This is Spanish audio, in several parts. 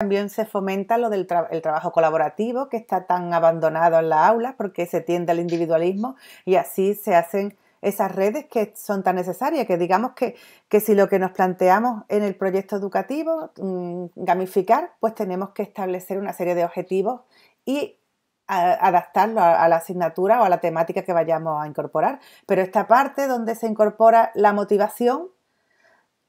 también se fomenta lo del el trabajo colaborativo, que está tan abandonado en las aulas porque se tiende al individualismo y así se hacen esas redes que son tan necesarias, que digamos que si lo que nos planteamos en el proyecto educativo, gamificar, pues tenemos que establecer una serie de objetivos y adaptarlo a la asignatura o a la temática que vayamos a incorporar. Pero esta parte donde se incorpora la motivación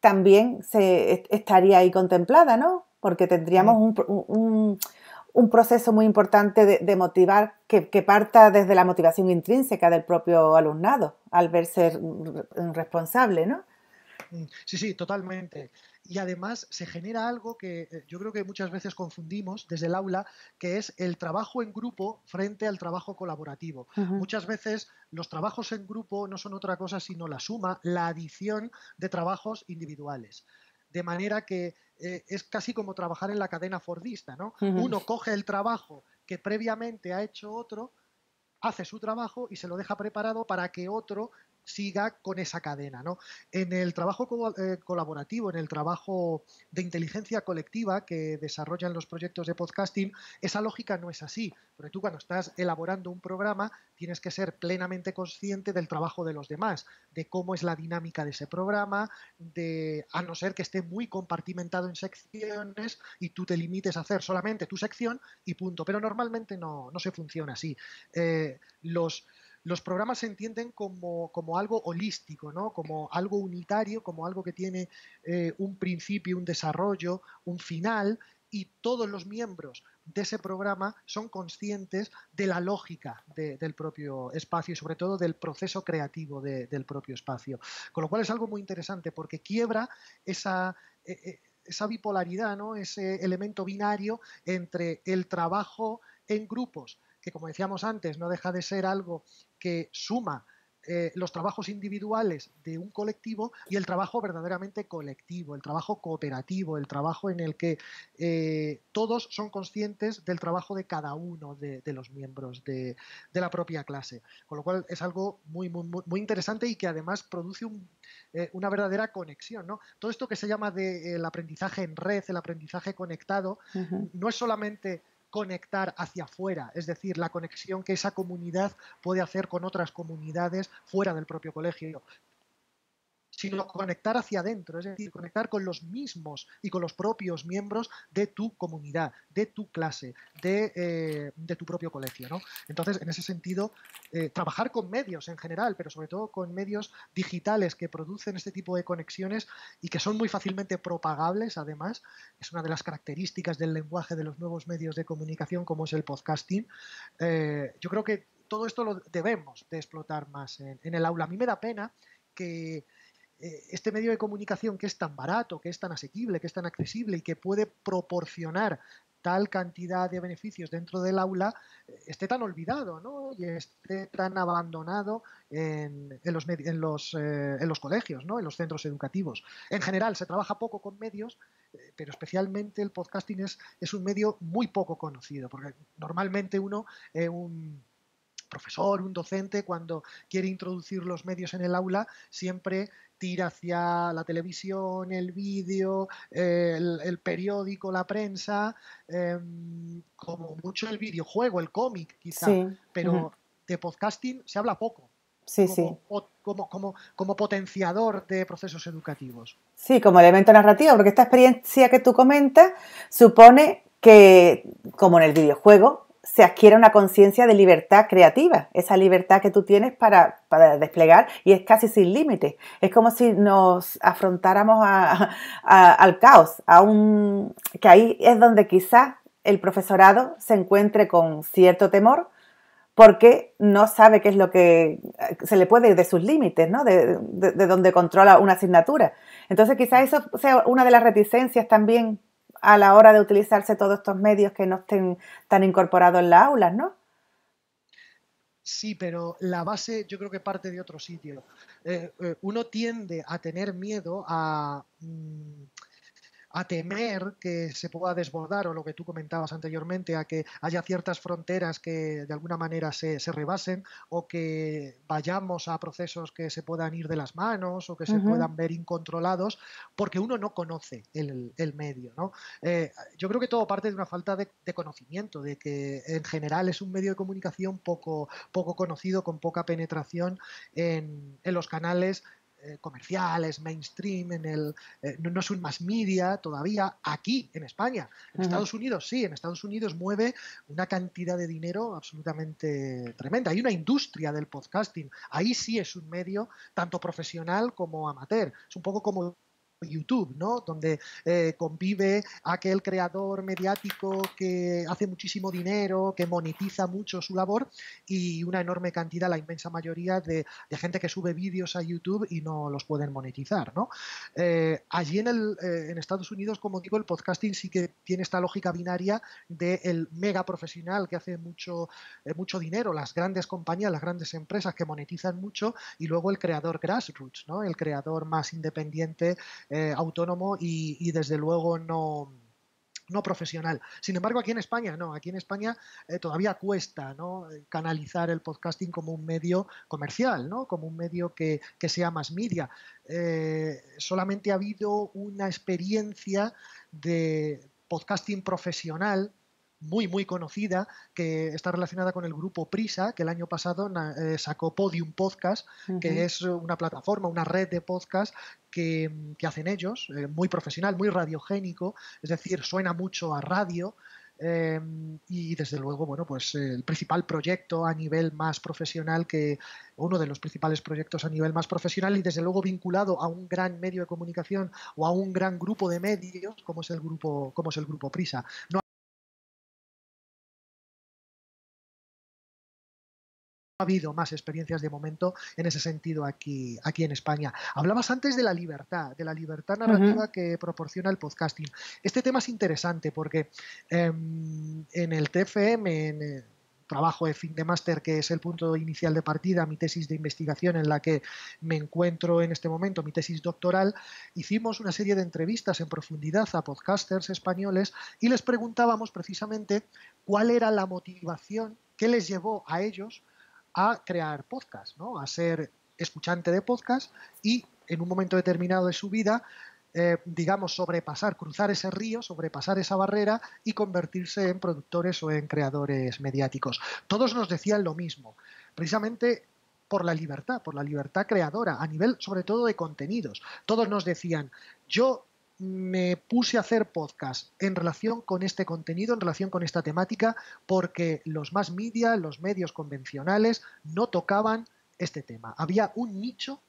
también estaría ahí contemplada, ¿no? Porque tendríamos un proceso muy importante de motivar que parta desde la motivación intrínseca del propio alumnado al verse responsable, ¿no? Sí, sí, totalmente. Y además se genera algo que yo creo que muchas veces confundimos desde el aula, que es el trabajo en grupo frente al trabajo colaborativo. Muchas veces los trabajos en grupo no son otra cosa sino la suma, la adición de trabajos individuales. De manera que es casi como trabajar en la cadena fordista, ¿no? Uno coge el trabajo que previamente ha hecho otro, hace su trabajo y se lo deja preparado para que otro siga con esa cadena, ¿no? En el trabajo colaborativo, en el trabajo de inteligencia colectiva que desarrollan los proyectos de podcasting, esa lógica no es así, porque tú cuando estás elaborando un programa tienes que ser plenamente consciente del trabajo de los demás, de cómo es la dinámica de ese programa, a no ser que esté muy compartimentado en secciones y tú te limites a hacer solamente tu sección y punto, pero normalmente no se funciona así. Los programas se entienden como algo holístico, ¿no? Como algo unitario, como algo que tiene un principio, un desarrollo, un final, y todos los miembros de ese programa son conscientes de la lógica del propio espacio y sobre todo del proceso creativo del propio espacio. Con lo cual es algo muy interesante porque quiebra esa bipolaridad, ¿no? Ese elemento binario entre el trabajo en grupos, que como decíamos antes, no deja de ser algo que suma los trabajos individuales de un colectivo y el trabajo verdaderamente colectivo, el trabajo cooperativo, el trabajo en el que todos son conscientes del trabajo de cada uno de los miembros de la propia clase. Con lo cual es algo muy, muy, muy interesante y que además produce una verdadera conexión, ¿no? Todo esto que se llama el aprendizaje en red, el aprendizaje conectado, no es solamente conectar hacia afuera, es decir, la conexión que esa comunidad puede hacer con otras comunidades fuera del propio colegio, sino conectar hacia adentro, es decir, conectar con los mismos y con los propios miembros de tu comunidad, de tu clase, de tu propio colegio, ¿no? Entonces, en ese sentido, trabajar con medios en general, pero sobre todo con medios digitales que producen este tipo de conexiones y que son muy fácilmente propagables, además, es una de las características del lenguaje de los nuevos medios de comunicación, como es el podcasting. Yo creo que todo esto lo debemos de explotar más en el aula. A mí me da pena que este medio de comunicación que es tan barato, que es tan asequible, que es tan accesible y que puede proporcionar tal cantidad de beneficios dentro del aula, esté tan olvidado, ¿no? Y esté tan abandonado en los colegios, ¿no? En los centros educativos. En general se trabaja poco con medios, pero especialmente el podcasting es un medio muy poco conocido, porque normalmente un profesor, un docente, cuando quiere introducir los medios en el aula, siempre tira hacia la televisión, el vídeo, el periódico, la prensa, como mucho el videojuego, el cómic quizá, Sí, pero de podcasting se habla poco sí, sí. como potenciador de procesos educativos. Sí, como elemento narrativo, porque esta experiencia que tú comentas supone que, como en el videojuego, se adquiere una conciencia de libertad creativa, esa libertad que tú tienes para desplegar y es casi sin límites. Es como si nos afrontáramos al caos, que ahí es donde quizás el profesorado se encuentre con cierto temor porque no sabe qué es lo que se le puede ir de sus límites, ¿no? De donde controla una asignatura. Entonces quizás eso sea una de las reticencias también a la hora de utilizarse todos estos medios que no estén tan incorporados en las aulas, ¿no? Sí, pero la base yo creo que parte de otro sitio. Uno tiende a tener miedo a temer que se pueda desbordar, o lo que tú comentabas anteriormente, a que haya ciertas fronteras que de alguna manera se rebasen, o que vayamos a procesos que se puedan ir de las manos o que se puedan ver incontrolados, porque uno no conoce el medio, ¿no? Yo creo que todo parte de una falta de conocimiento, de que en general es un medio de comunicación poco conocido, con poca penetración en los canales comerciales, mainstream, no es un mass media todavía aquí en España. En Estados Unidos sí, en Estados Unidos mueve una cantidad de dinero absolutamente tremenda. Hay una industria del podcasting. Ahí sí es un medio tanto profesional como amateur. Es un poco como YouTube, ¿no? Donde convive aquel creador mediático que hace muchísimo dinero, que monetiza mucho su labor, y una enorme cantidad, la inmensa mayoría de gente que sube vídeos a YouTube y no los pueden monetizar, ¿no? Allí en Estados Unidos, como digo, el podcasting sí que tiene esta lógica binaria del mega profesional que hace mucho dinero, las grandes compañías, las grandes empresas que monetizan mucho, y luego el creador grassroots, ¿no? El creador más independiente, autónomo y desde luego no profesional. Sin embargo, aquí en España no, aquí en España todavía cuesta, ¿no?, canalizar el podcasting como un medio comercial, ¿no?, como un medio que sea más media. Solamente ha habido una experiencia de podcasting profesional muy conocida, que está relacionada con el grupo Prisa, que el año pasado sacó Podium Podcast, que es una plataforma, una red de podcast que hacen ellos, muy profesional, muy radiogénico, es decir, suena mucho a radio. Y desde luego, bueno, pues el principal proyecto a nivel más profesional, uno de los principales proyectos a nivel más profesional, y desde luego vinculado a un gran medio de comunicación o a un gran grupo de medios como es el grupo Prisa. No ha habido más experiencias de momento en ese sentido aquí en España. Hablabas antes de la libertad narrativa que proporciona el podcasting. Este tema es interesante porque en el TFM, en trabajo de fin de máster, que es el punto inicial de partida, mi tesis de investigación en la que me encuentro en este momento, mi tesis doctoral, hicimos una serie de entrevistas en profundidad a podcasters españoles y les preguntábamos precisamente cuál era la motivación que les llevó a ellos a crear podcast, ¿no?, a ser escuchante de podcast y en un momento determinado de su vida, digamos, cruzar ese río, sobrepasar esa barrera y convertirse en productores o en creadores mediáticos. Todos nos decían lo mismo, precisamente por la libertad creadora, a nivel sobre todo de contenidos. Todos nos decían, yo me puse a hacer podcast en relación con este contenido, en relación con esta temática, porque los más media, los medios convencionales no tocaban este tema. Había un nicho.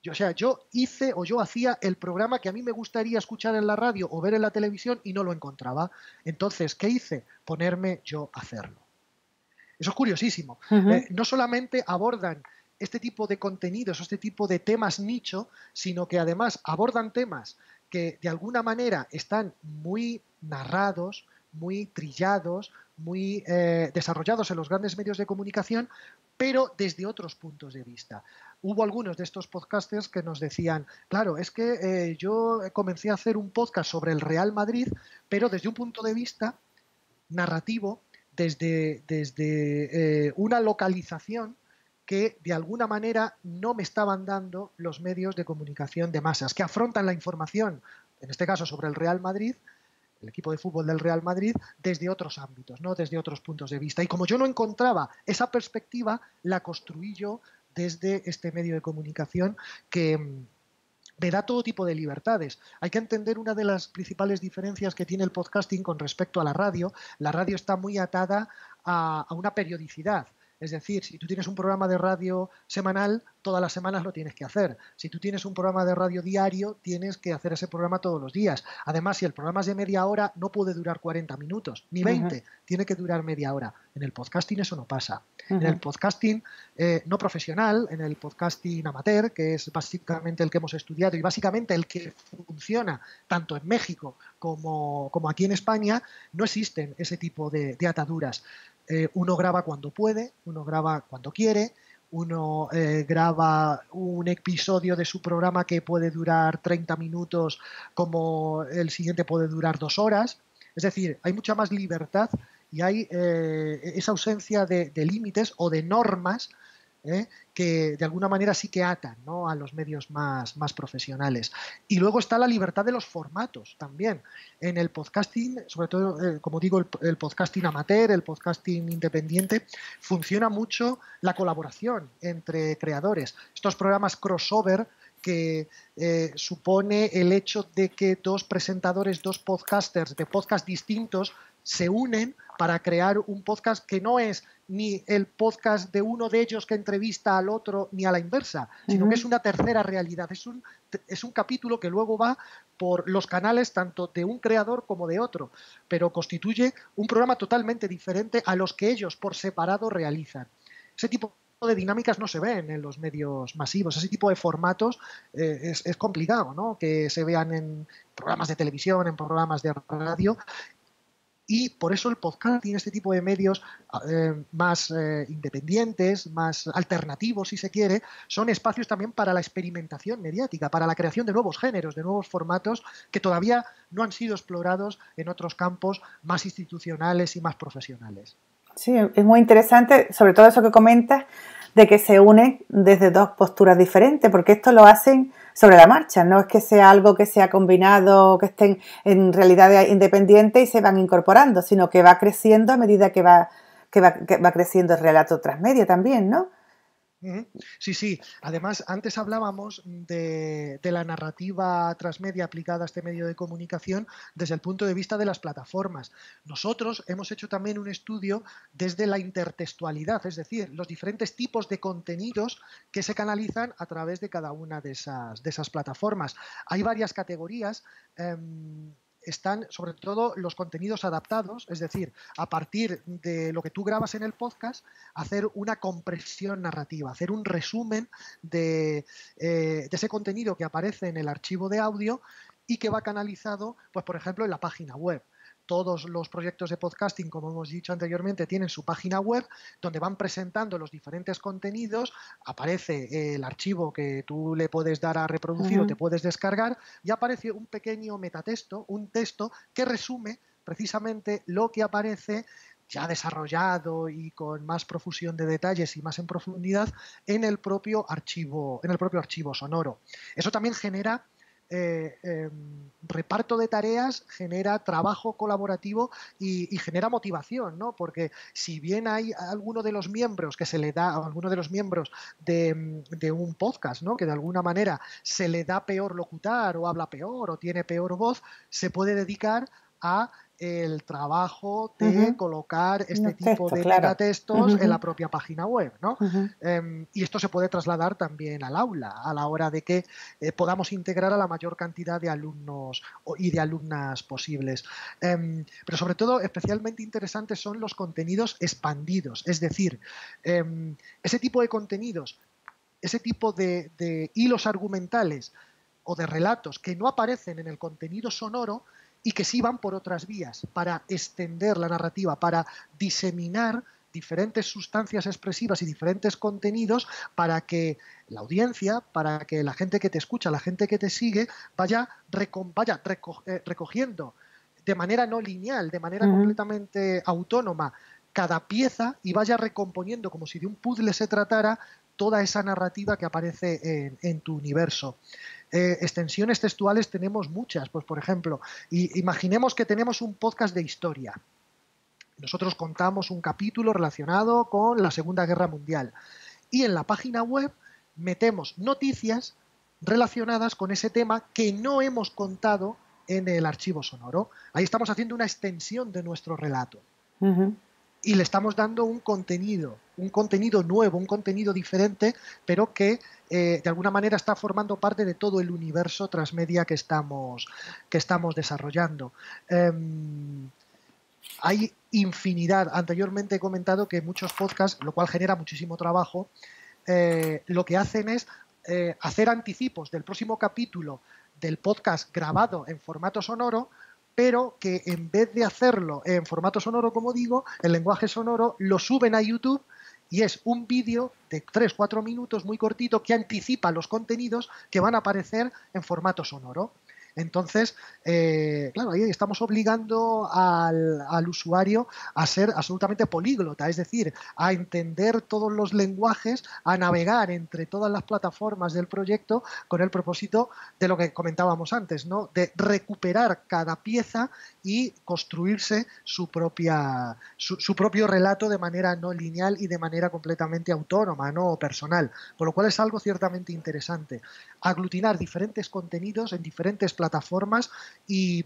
Yo hacía el programa que a mí me gustaría escuchar en la radio o ver en la televisión y no lo encontraba. Entonces, ¿qué hice? Ponerme yo a hacerlo. Eso es curiosísimo. No solamente abordan este tipo de contenidos, este tipo de temas nicho, sino que además abordan temas que de alguna manera están muy narrados, muy trillados, muy desarrollados en los grandes medios de comunicación, pero desde otros puntos de vista. Hubo algunos de estos podcasters que nos decían, claro, es que yo comencé a hacer un podcast sobre el Real Madrid, pero desde un punto de vista narrativo, desde una localización que de alguna manera no me estaban dando los medios de comunicación de masas, que afrontan la información, en este caso sobre el Real Madrid, el equipo de fútbol del Real Madrid, desde otros ámbitos, ¿no?, desde otros puntos de vista. Y como yo no encontraba esa perspectiva, la construí yo desde este medio de comunicación que me da todo tipo de libertades. Hay que entender una de las principales diferencias que tiene el podcasting con respecto a la radio. La radio está muy atada a una periodicidad. Es decir, si tú tienes un programa de radio semanal, todas las semanas lo tienes que hacer. Si tú tienes un programa de radio diario, tienes que hacer ese programa todos los días. Además, si el programa es de media hora, no puede durar 40 minutos, ni 20, tiene que durar media hora. En el podcasting eso no pasa. En el podcasting no profesional, en el podcasting amateur, que es básicamente el que hemos estudiado y básicamente el que funciona tanto en México como aquí en España, no existen ese tipo de ataduras. Uno graba cuando puede, uno graba cuando quiere, uno graba un episodio de su programa que puede durar 30 minutos como el siguiente puede durar 2 horas. Es decir, hay mucha más libertad y hay esa ausencia de límites o de normas que de alguna manera sí que atan, ¿no?, a los medios más profesionales. Y luego está la libertad de los formatos también. En el podcasting, sobre todo, como digo, el podcasting amateur, el podcasting independiente, funciona mucho la colaboración entre creadores. Estos programas crossover que supone el hecho de que dos presentadores, dos podcasters de podcasts distintos se unen para crear un podcast que no es ni el podcast de uno de ellos que entrevista al otro ni a la inversa, sino que es una tercera realidad, es un capítulo que luego va por los canales tanto de un creador como de otro, pero constituye un programa totalmente diferente a los que ellos por separado realizan. Ese tipo de dinámicas no se ven en los medios masivos, ese tipo de formatos es complicado, ¿no?, que se vean en programas de televisión, en programas de radio. Y por eso el podcasting, este tipo de medios más independientes, más alternativos, si se quiere, son espacios también para la experimentación mediática, para la creación de nuevos géneros, de nuevos formatos que todavía no han sido explorados en otros campos más institucionales y más profesionales. Sí, es muy interesante, sobre todo eso que comentas, de que se unen desde dos posturas diferentes, porque esto lo hacen sobre la marcha, no es que sea algo que sea combinado, que estén en realidad independientes y se van incorporando, sino que va creciendo a medida que va creciendo el relato transmedia también, ¿no? Sí, sí. Además, antes hablábamos de la narrativa transmedia aplicada a este medio de comunicación desde el punto de vista de las plataformas. Nosotros hemos hecho también un estudio desde la intertextualidad, es decir, los diferentes tipos de contenidos que se canalizan a través de cada una de esas plataformas. Hay varias categorías. Están sobre todo los contenidos adaptados, es decir, a partir de lo que tú grabas en el podcast, hacer una compresión narrativa, hacer un resumen de ese contenido que aparece en el archivo de audio y que va canalizado, pues por ejemplo, en la página web. Todos los proyectos de podcasting, como hemos dicho anteriormente, tienen su página web donde van presentando los diferentes contenidos, aparece el archivo que tú le puedes dar a reproducir o te puedes descargar y aparece un pequeño metatexto, un texto que resume precisamente lo que aparece ya desarrollado y con más profusión de detalles y más en profundidad en el propio archivo sonoro. Eso también genera reparto de tareas, genera trabajo colaborativo y genera motivación, ¿no? Porque si bien hay alguno de los miembros que se le da, a alguno de los miembros de un podcast, ¿no?, que de alguna manera se le da peor locutar o habla peor o tiene peor voz, se puede dedicar a el trabajo de colocar este tipo de metatextos en la propia página web, ¿no? Y esto se puede trasladar también al aula, a la hora de que podamos integrar a la mayor cantidad de alumnos y de alumnas posibles. Pero sobre todo, especialmente interesantes son los contenidos expandidos, es decir, ese tipo de contenidos, ese tipo de hilos argumentales o de relatos que no aparecen en el contenido sonoro y que sí van por otras vías para extender la narrativa, para diseminar diferentes sustancias expresivas y diferentes contenidos para que la audiencia, para que la gente que te escucha, la gente que te sigue, vaya recogiendo de manera no lineal, de manera completamente autónoma cada pieza y vaya recomponiendo como si de un puzzle se tratara toda esa narrativa que aparece en tu universo. Extensiones textuales tenemos muchas, pues por ejemplo, imaginemos que tenemos un podcast de historia. Nosotros contamos un capítulo relacionado con la Segunda Guerra Mundial y en la página web metemos noticias relacionadas con ese tema que no hemos contado en el archivo sonoro. Ahí estamos haciendo una extensión de nuestro relato. Y le estamos dando un contenido nuevo, un contenido diferente, pero que de alguna manera está formando parte de todo el universo transmedia que estamos desarrollando. Hay infinidad. Anteriormente he comentado que muchos podcasts, lo cual genera muchísimo trabajo, lo que hacen es hacer anticipos del próximo capítulo del podcast grabado en formato sonoro, pero que en vez de hacerlo en formato sonoro, como digo, en lenguaje sonoro, lo suben a YouTube Y es un vídeo de 3-4 minutos muy cortito que anticipa los contenidos que van a aparecer en formato sonoro. Entonces, claro, ahí estamos obligando al usuario a ser absolutamente políglota, es decir, a entender todos los lenguajes, a navegar entre todas las plataformas del proyecto con el propósito de lo que comentábamos antes, ¿no? De recuperar cada pieza y construirse su propio relato de manera no lineal y de manera completamente autónoma, ¿no? O personal, con lo cual es algo ciertamente interesante. Aglutinar diferentes contenidos en diferentes plataformas y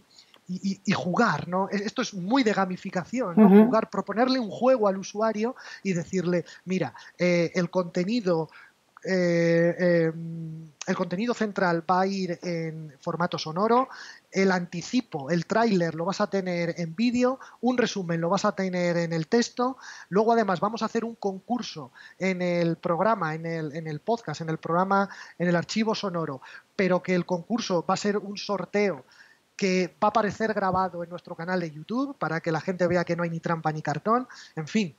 jugar, ¿no? Esto es muy de gamificación, ¿no? Ujú. Jugar, proponerle un juego al usuario y decirle, mira, eh, eh, el contenido central va a ir en formato sonoro, el anticipo, el tráiler lo vas a tener en vídeo, un resumen lo vas a tener en el texto, luego además vamos a hacer un concurso en el programa, en el podcast, en el programa, en el archivo sonoro, pero que el concurso va a ser un sorteo que va a aparecer grabado en nuestro canal de YouTube para que la gente vea que no hay ni trampa ni cartón, en fin.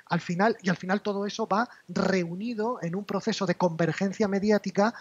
Al final todo eso va reunido en un proceso de convergencia mediática